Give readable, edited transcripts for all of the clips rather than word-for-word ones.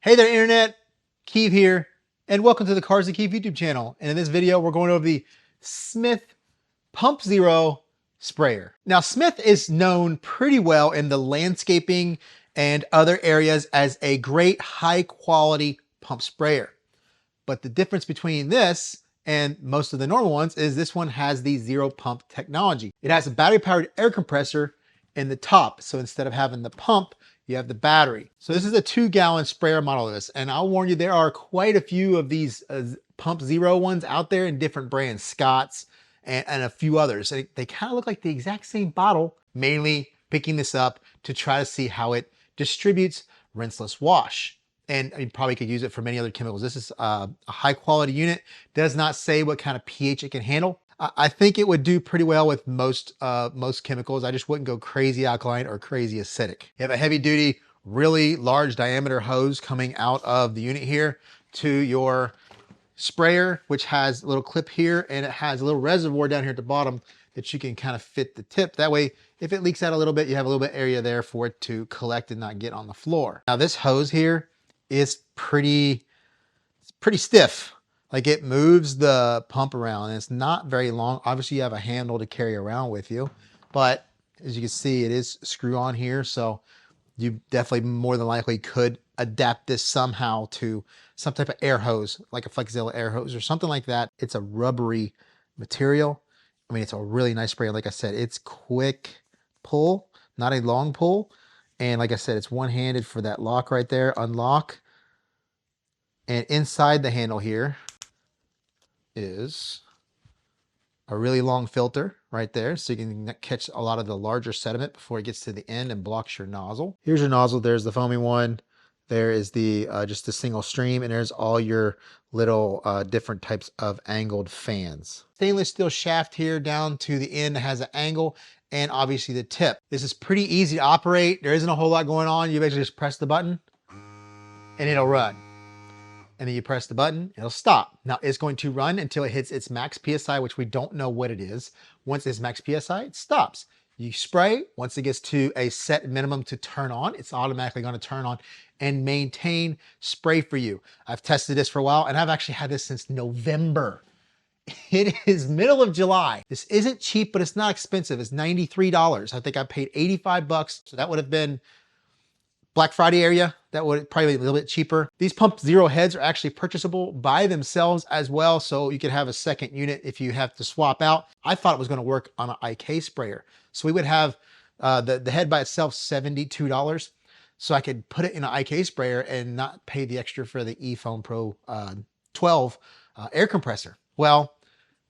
Hey there, Internet. Keeve here, and welcome to the Cars and Keeve YouTube channel. And in this video, we're going over the Smith Pump Zero sprayer. Now, Smith is known pretty well in the landscaping and other areas as a great high quality pump sprayer. But the difference between this and most of the normal ones is this one has the zero pump technology. It has a battery powered air compressor in the top. So instead of having the pump, you have the battery. So this is a 2-gallon sprayer model of this. And I'll warn you, there are quite a few of these Pump Zero ones out there in different brands, Scott's and a few others. They kind of look like the exact same bottle, mainly picking this up to try to see how it distributes rinseless wash. And you probably could use it for many other chemicals. This is a high quality unit. Does not say what kind of pH it can handle. I think it would do pretty well with most chemicals. I just wouldn't go crazy alkaline or crazy acidic. You have a heavy duty, really large diameter hose coming out of the unit here to your sprayer, which has a little clip here, and it has a little reservoir down here at the bottom that you can kind of fit the tip. That way, if it leaks out a little bit, you have a little bit area there for it to collect and not get on the floor. Now this hose here is pretty stiff. Like it moves the pump around and it's not very long. Obviously you have a handle to carry around with you, but as you can see, it is screw on here. So you definitely more than likely could adapt this somehow to some type of air hose, like a Flexzilla air hose or something like that. It's a rubbery material. I mean, it's a really nice spray. Like I said, it's quick pull, not a long pull. And like I said, it's one-handed for that lock right there, unlock. And inside the handle here is a really long filter right there, so you can catch a lot of the larger sediment before it gets to the end and blocks your nozzle. Here's your nozzle. There's the foamy one. There is the just a single stream, and there's all your little different types of angled fans. Stainless steel shaft here down to the end has an angle, and obviously the tip. This is pretty easy to operate. There isn't a whole lot going on. You basically just press the button and it'll run. And then you press the button, it'll stop. Now it's going to run until it hits its max PSI, which we don't know what it is. Once it's max PSI, it stops. You spray, once it gets to a set minimum to turn on, it's automatically gonna turn on and maintain spray for you. I've tested this for a while and I've actually had this since November. It is middle of July. This isn't cheap, but it's not expensive. It's $93. I think I paid 85 bucks. So that would have been Black Friday area. That would probably be a little bit cheaper. These Pump Zero heads are actually purchasable by themselves as well. So you could have a second unit if you have to swap out. I thought it was going to work on an IK sprayer. So we would have the head by itself, $72. So I could put it in an IK sprayer and not pay the extra for the eFoam Pro 12 air compressor. Well,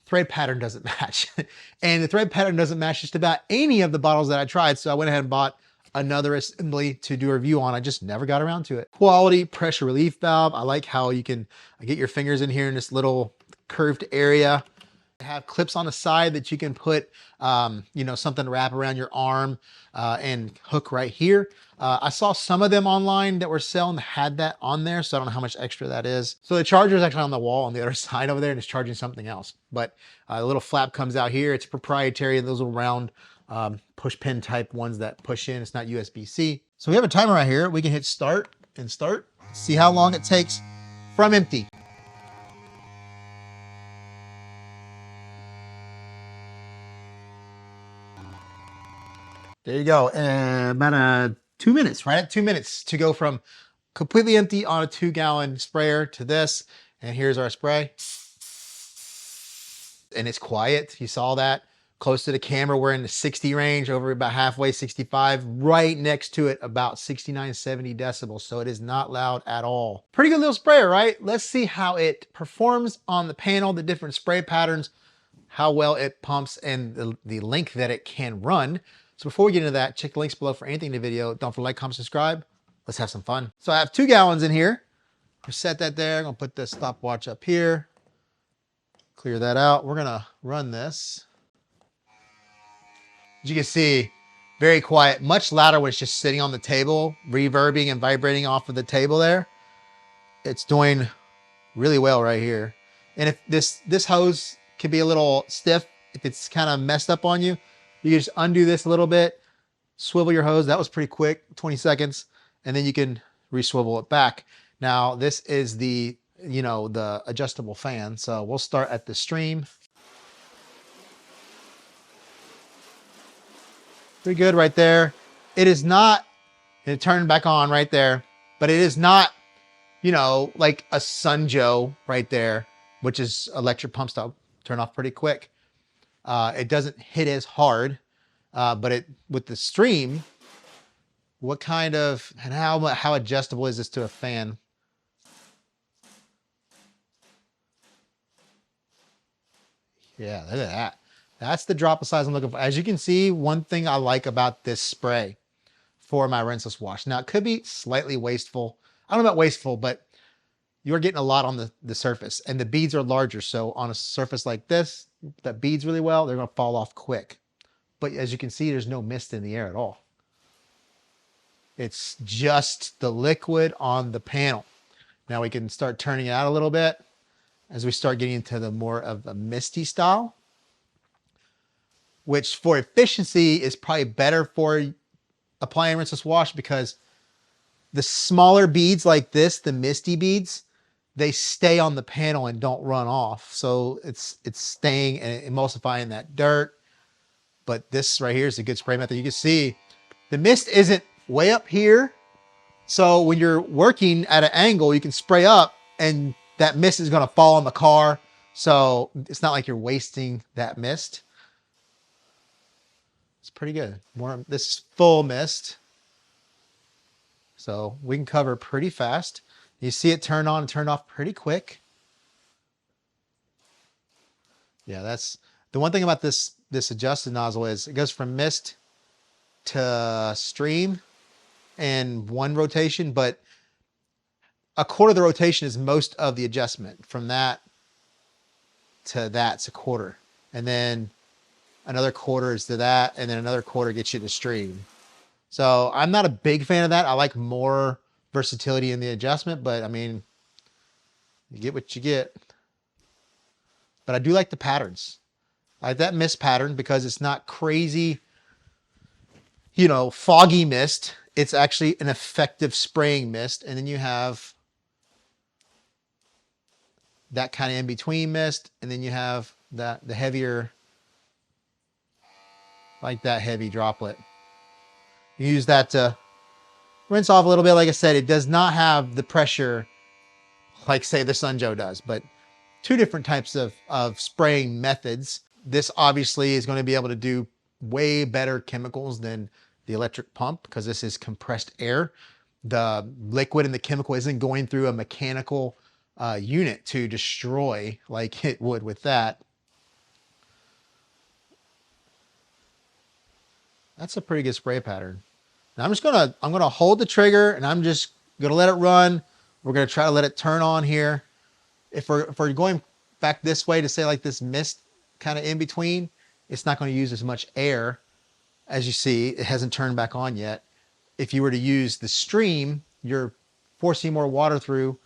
thread pattern doesn't match. And the thread pattern doesn't match just about any of the bottles that I tried. So I went ahead and bought another assembly to do a review on. I just never got around to it. Quality pressure relief valve. I like how you can get your fingers in here in this little curved area. Have clips on the side that you can put, you know, something to wrap around your arm and hook right here. I saw some of them online that were selling that had that on there, so I don't know how much extra that is. So the charger is actually on the wall on the other side over there and it's charging something else. But a little flap comes out here. It's proprietary. Those little round push pin type ones that push in. It's not USB-C. So we have a timer right here. We can hit start and start. See how long it takes from empty. There you go. About 2 minutes, right at 2 minutes to go from completely empty on a 2-gallon sprayer to this. And here's our spray. And it's quiet. You saw that. Close to the camera, we're in the 60 range, over about halfway, 65. Right next to it, about 69, 70 decibels. So it is not loud at all. Pretty good little sprayer, right? Let's see how it performs on the panel, the different spray patterns, how well it pumps, and the length that it can run. So before we get into that, check the links below for anything in the video. Don't forget to like, comment, subscribe. Let's have some fun. So I have 2 gallons in here. We'll set that there. I'm gonna put the stopwatch up here. Clear that out. We're gonna run this. As you can see, very quiet, much louder when it's just sitting on the table, reverbing and vibrating off of the table there. It's doing really well right here. And if this hose can be a little stiff, if it's kind of messed up on you, you can just undo this a little bit, swivel your hose. That was pretty quick, 20 seconds, and then you can re-swivel it back. Now this is the, the adjustable fan. So we'll start at the stream. Pretty good right there. It is not, it turned back on right there, but it is not, like a Sunjoe right there, which is electric pump stop. Turn off pretty quick. It doesn't hit as hard, but with the stream, what kind of, and how adjustable is this to a fan? Yeah, look at that. That's the drop size I'm looking for. As you can see, one thing I like about this spray for my rinseless wash. Now, it could be slightly wasteful. I don't know about wasteful, but you're getting a lot on the surface, and the beads are larger. So on a surface like this that beads really well, they're going to fall off quick. But as you can see, there's no mist in the air at all. It's just the liquid on the panel. Now we can start turning it out a little bit as we start getting into the more of a misty style, which for efficiency is probably better for applying rinseless wash, because the smaller beads like this, the misty beads, they stay on the panel and don't run off. So it's staying and emulsifying that dirt. But this right here is a good spray method. You can see the mist isn't way up here. So when you're working at an angle, you can spray up and that mist is going to fall on the car. So it's not like you're wasting that mist. It's pretty good. This is full mist. So we can cover pretty fast. You see it turn on and turn off pretty quick. Yeah, that's the one thing about this adjusted nozzle is it goes from mist to stream in one rotation, but a quarter of the rotation is most of the adjustment. From that to that's a quarter. And then another quarter is to that, and then another quarter gets you to stream. So I'm not a big fan of that. I like more versatility in the adjustment, but I mean, you get what you get. But I do like the patterns. I like that mist pattern because it's not crazy, foggy mist. It's actually an effective spraying mist. And then you have that kind of in-between mist. And then you have the heavier, like that heavy droplet. You use that to rinse off a little bit. Like I said, it does not have the pressure like, say, the Sunjoe does, but two different types of spraying methods. This obviously is going to be able to do way better chemicals than the electric pump because this is compressed air. The liquid and the chemical isn't going through a mechanical unit to destroy like it would with that. That's a pretty good spray pattern. Now I'm gonna hold the trigger and I'm just gonna let it run. We're gonna try to let it turn on here. If we're going back this way to say like this mist kind of in between, it's not going to use as much air. As you see, it hasn't turned back on yet. If you were to use the stream, you're forcing more water through,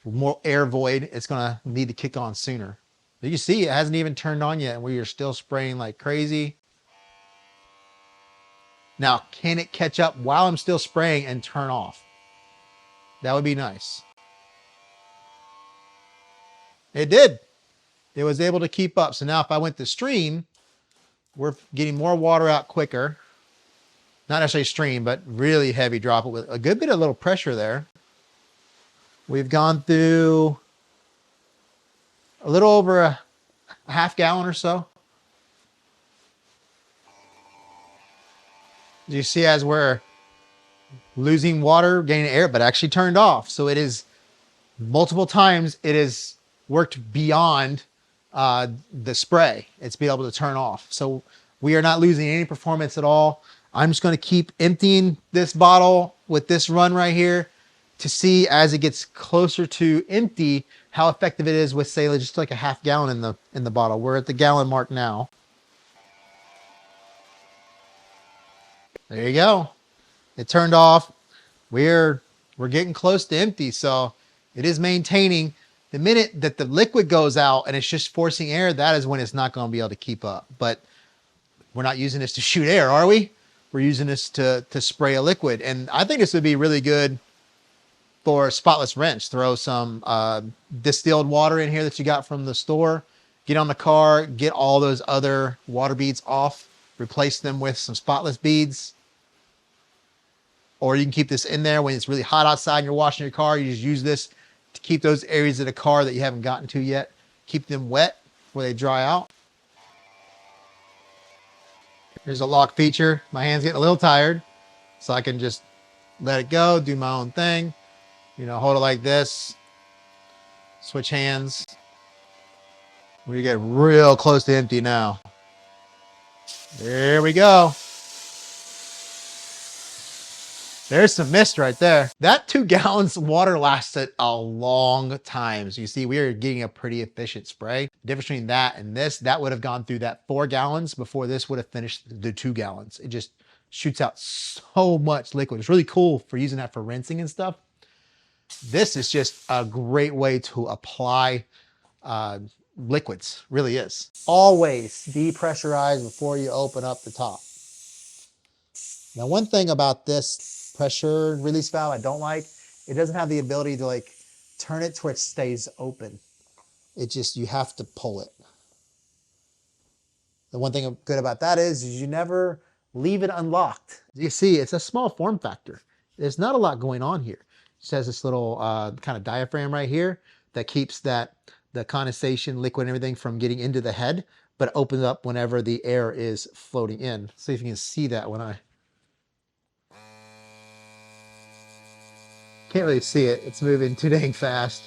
more air void. It's going to need to kick on sooner. You can see it hasn't even turned on yet and we are still spraying like crazy. Now, can it catch up while I'm still spraying and turn off? That would be nice. It did. It was able to keep up. So now if I went to stream, we're getting more water out quicker. Not necessarily stream, but really heavy droplet with a good bit of little pressure there. We've gone through a little over a half gallon or so. You see as we're losing water, gaining air, but actually turned off. So it is multiple times it is worked beyond the spray. It's be able to turn off. So we are not losing any performance at all. I'm just going to keep emptying this bottle with this run right here to see as it gets closer to empty how effective it is with, say, just like a half gallon in the bottle. We're at the gallon mark now. There you go. It turned off. We're getting close to empty, so it is maintaining. The minute that the liquid goes out and it's just forcing air, that is when it's not going to be able to keep up. But we're not using this to shoot air, are we? We're using this to spray a liquid. And I think this would be really good for spotless rinse. Throw some distilled water in here that you got from the store. Get on the car, get all those other water beads off, replace them with some spotless beads. Or you can keep this in there when it's really hot outside and you're washing your car. You just use this to keep those areas of the car that you haven't gotten to yet. Keep them wet before they dry out. Here's a lock feature. My hand's getting a little tired, so I can just let it go, do my own thing. You know, hold it like this. Switch hands. We get real close to empty now. There we go. There's some mist right there. That 2 gallons water lasted a long time. So you see, we are getting a pretty efficient spray. The difference between that and this, that would have gone through that 4 gallons before this would have finished the 2 gallons. It just shoots out so much liquid. It's really cool for using that for rinsing and stuff. This is just a great way to apply liquids, really is. Always depressurize before you open up the top. Now, one thing about this pressure release valve I don't like, it doesn't have the ability to like turn it to where it stays open. It just, you have to pull it. The one thing good about that is you never leave it unlocked. You see, it's a small form factor. There's not a lot going on here. It just has this little kind of diaphragm right here that keeps the condensation, liquid, and everything from getting into the head, but it opens up whenever the air is floating in. See if you can see that when I... Can't really see it. It's moving too dang fast.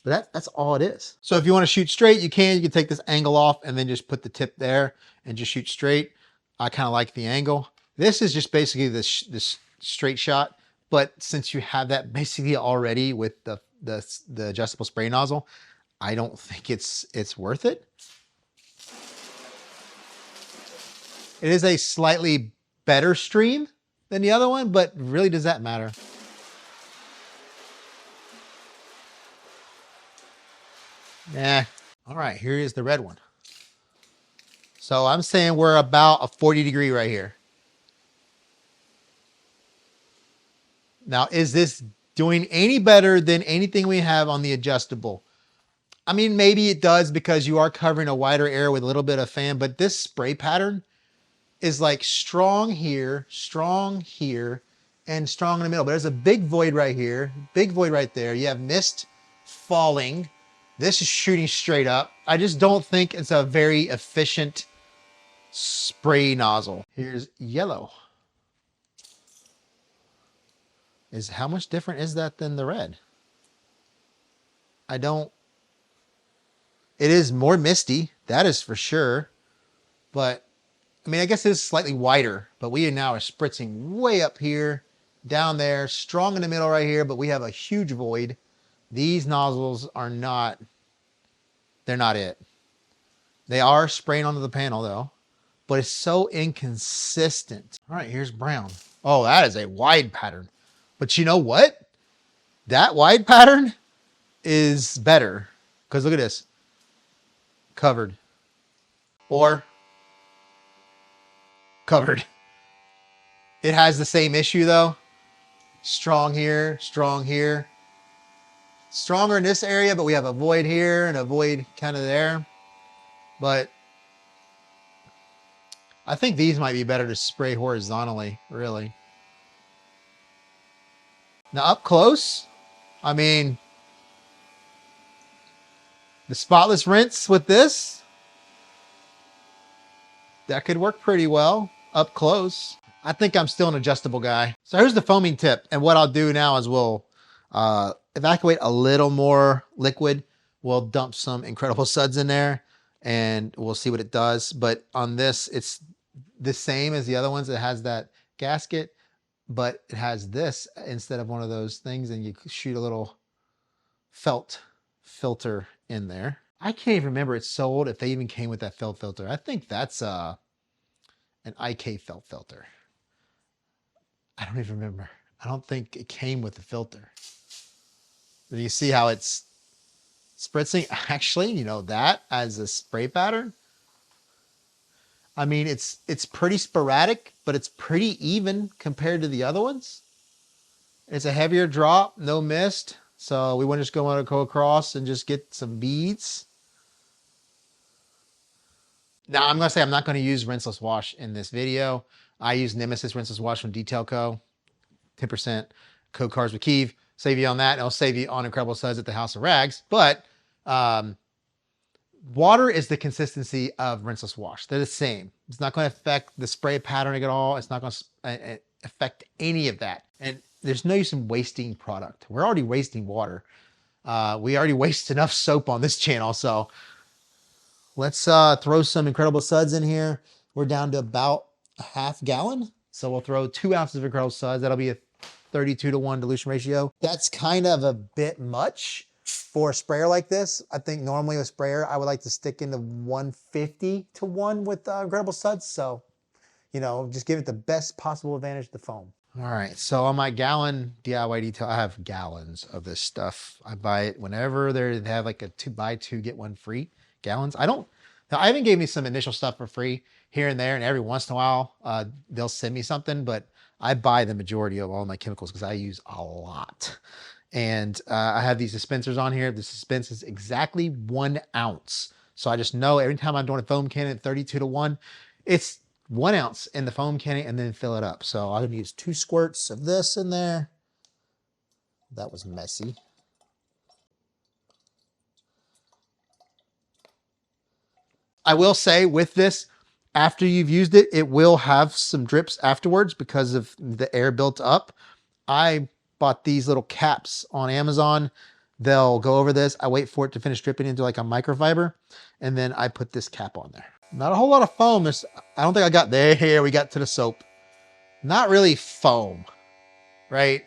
But that's all it is. So if you want to shoot straight, you can. You can take this angle off and then just put the tip there and just shoot straight. I kind of like the angle. This is just basically this straight shot. But since you have that basically already with the adjustable spray nozzle, I don't think it's worth it. It is a slightly better stream than the other one, but really does that matter? Nah. All right, here is the red one. So I'm saying we're about a 40 degree right here. Now, is this doing any better than anything we have on the adjustable? I mean, maybe it does because you are covering a wider area with a little bit of fan, but this spray pattern is like strong here, and strong in the middle. But there's a big void right here, big void right there. You have mist falling. This is shooting straight up. I just don't think it's a very efficient spray nozzle. Here's yellow. How much different is that than the red? It is more misty, that is for sure. But, I mean, I guess it is slightly wider, but we now are spritzing way up here, down there, strong in the middle right here, but we have a huge void. These nozzles are not, they're not it. They are spraying onto the panel though, but it's so inconsistent. All right, here's brown. Oh, that is a wide pattern. But you know what? That wide pattern is better because look at this. Covered. Or covered. It has the same issue though. Strong here, strong here. Stronger in this area, but we have a void here and a void kind of there. But I think these might be better to spray horizontally, really. Now up close, I mean, the spotless rinse with this, that could work pretty well up close. I think I'm still an adjustable guy. So here's the foaming tip. And what I'll do now is we'll evacuate a little more liquid. We'll dump some incredible suds in there and we'll see what it does. But on this, it's the same as the other ones. It has that gasket, but it has this instead of one of those things, and you shoot a little felt filter in there. I can't even remember it's sold if they even came with that felt filter. I think that's an IK felt filter. I don't even remember. I don't think it came with the filter. But you see how it's spritzing? Actually, you know, that as a spray pattern, I mean, it's pretty sporadic, but it's pretty even compared to the other ones. It's a heavier drop, no mist. So we want to just go across and just get some beads. Now I'm going to say I'm not going to use Rinseless Wash in this video. I use Nemesis Rinseless Wash from Detail Co. 10% code cards with Keeve. Save you on that. And I'll save you on Incredible Suds at the House of Rags. But water is the consistency of Rinseless Wash. They're the same. It's not going to affect the spray patterning at all. It's not going to affect any of that. And there's no use in wasting product. We're already wasting water. We already waste enough soap on this channel. So let's throw some Incredible Suds in here. We're down to about a half gallon. So we'll throw 2 ounces of Incredible Suds. That'll be a 32-to-1 dilution ratio. That's kind of a bit much for a sprayer like this. I think normally with a sprayer, I would like to stick into 150-to-1 with Incredible Suds. So, you know, just give it the best possible advantage to foam. All right, so on my gallon DIY detail, I have gallons of this stuff. I buy it whenever they have like a 2-buy-2 get 1 free gallons. Now Ivan gave me some initial stuff for free here and there, and every once in a while they'll send me something, but I buy the majority of all my chemicals because I use a lot. And I have these dispensers on here. The dispense is exactly 1 ounce. So I just know every time I'm doing a foam cannon at 32-to-1, it's 1 ounce in the foam cannon and then fill it up. So I'm gonna use 2 squirts of this in there. That was messy. I will say with this, after you've used it, it will have some drips afterwards because of the air built up. I bought these little caps on Amazon. They'll go over this. I wait for it to finish dripping into like a microfiber, and then I put this cap on there. Not a whole lot of foam. I don't think I got there. Here we got to the soap. Not really foam, right?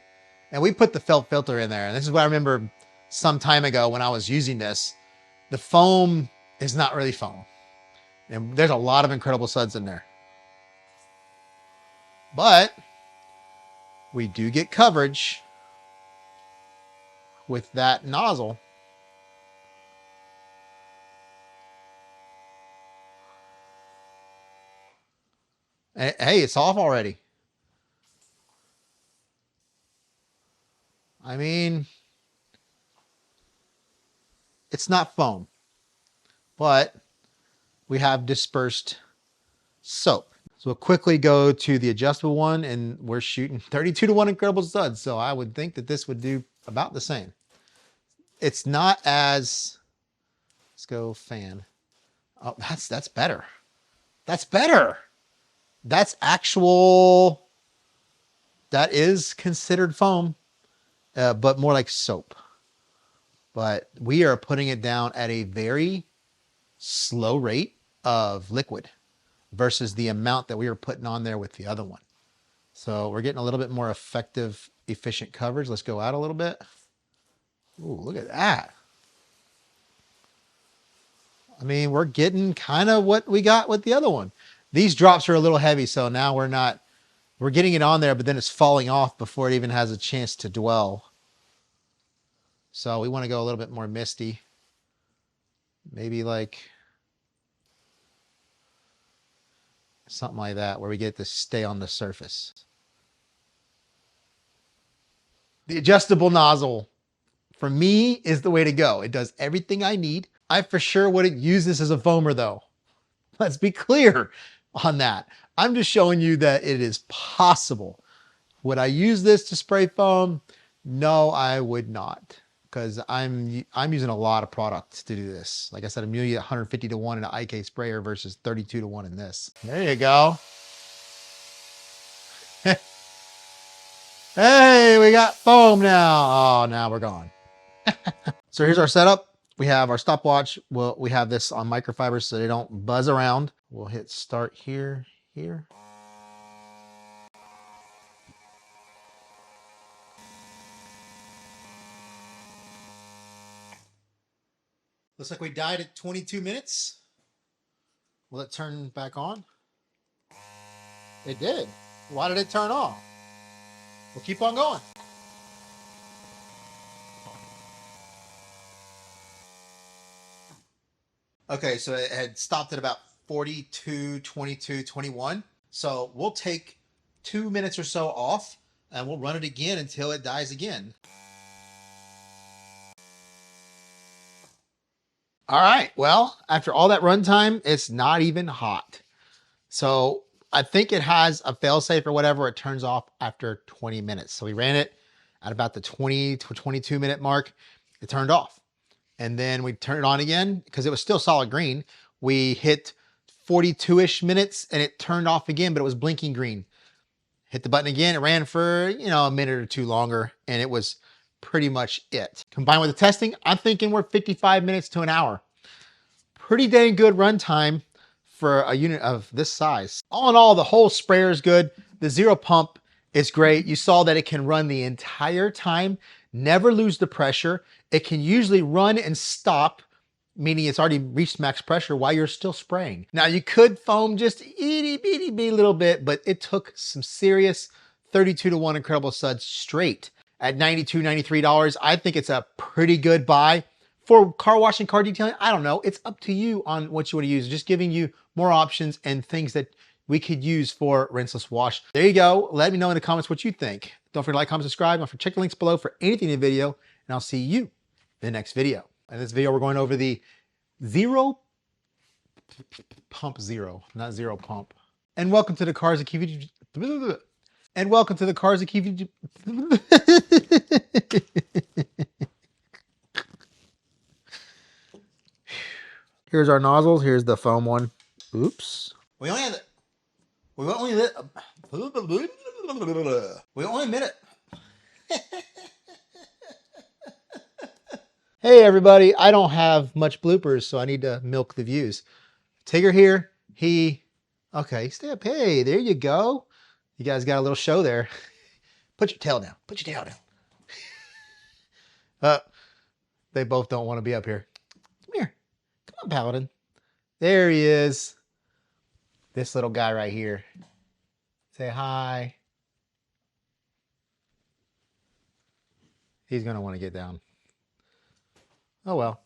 And we put the felt filter in there. And this is what I remember some time ago when I was using this. The foam is not really foam. And there's a lot of Incredible Suds in there. But we do get coverage with that nozzle. Hey, it's off already. I mean, it's not foam, but we have dispersed soap. So we'll quickly go to the adjustable one, and we're shooting 32-to-1 Incredible Suds. So I would think that this would do about the same. It's not as, let's go fan. Oh, that's better. That's better. That's actual, that is considered foam, but more like soap. But we are putting it down at a very slow rate of liquid versus the amount that we were putting on there with the other one. So we're getting a little bit more effective, efficient coverage. Let's go out a little bit. Ooh, look at that. I mean, we're getting kind of what we got with the other one. These drops are a little heavy, so now we're getting it on there, but then it's falling off before it even has a chance to dwell. So we want to go a little bit more misty. Maybe like something like that, where we get to stay on the surface. The adjustable nozzle, for me, is the way to go. It does everything I need. I for sure wouldn't use this as a foamer though. Let's be clear on that. I'm just showing you that it is possible. Would I use this to spray foam? No, I would not, because I'm using a lot of product to do this. Like I said, I'm using 150-to-1 in an IK sprayer versus 32-to-1 in this. There you go. Hey, we got foam now. Oh, now we're gone. So here's our setup. We have our stopwatch. We have this on microfibers so they don't buzz around. We'll hit start here. Looks like we died at 22 minutes. Will it turn back on? It did. Why did it turn off? We'll keep on going. Okay, so it had stopped at about 42, 22, 21. So we'll take 2 minutes or so off. and we'll run it again until it dies again. All right. Well, after all that runtime, it's not even hot. So I think it has a failsafe or whatever. It turns off after 20 minutes. So we ran it at about the 20 to 22 minute mark. It turned off. And then we turned it on again because it was still solid green. We hit 42-ish minutes and it turned off again, but it was blinking green. Hit the button again. It ran for, a minute or two longer, and it was pretty much it. Combined with the testing, I'm thinking we're 55 minutes to an hour. Pretty dang good runtime for a unit of this size. All in all, the whole sprayer is good. The zero pump is great. You saw that it can run the entire time, never lose the pressure. It can usually run and stop, meaning it's already reached max pressure while you're still spraying. Now you could foam just itty bitty little bit, but it took some serious 32-to-1 incredible suds straight at $92, $93. I think it's a pretty good buy. For car washing, car detailing, I don't know. It's up to you on what you want to use. Just giving you more options and things that we could use for rinseless wash. There you go. Let me know in the comments what you think. Don't forget to like, comment, subscribe. Don't forget to check the links below for anything in the video, and I'll see you in the next video. In this video, we're going over the zero not zero pump. And welcome to the cars that keep you. And welcome to the cars that keep you. Here's our nozzles. Here's the foam one. Oops. We only admit it. Hey everybody, I don't have much bloopers, so I need to milk the views. Tigger here, okay, stay up. Hey, there you go. You guys got a little show there. Put your tail down. Put your tail down. They both don't want to be up here. Come here. Come on, Paladin. There he is. This little guy right here. Say hi. He's going to want to get down. Oh well.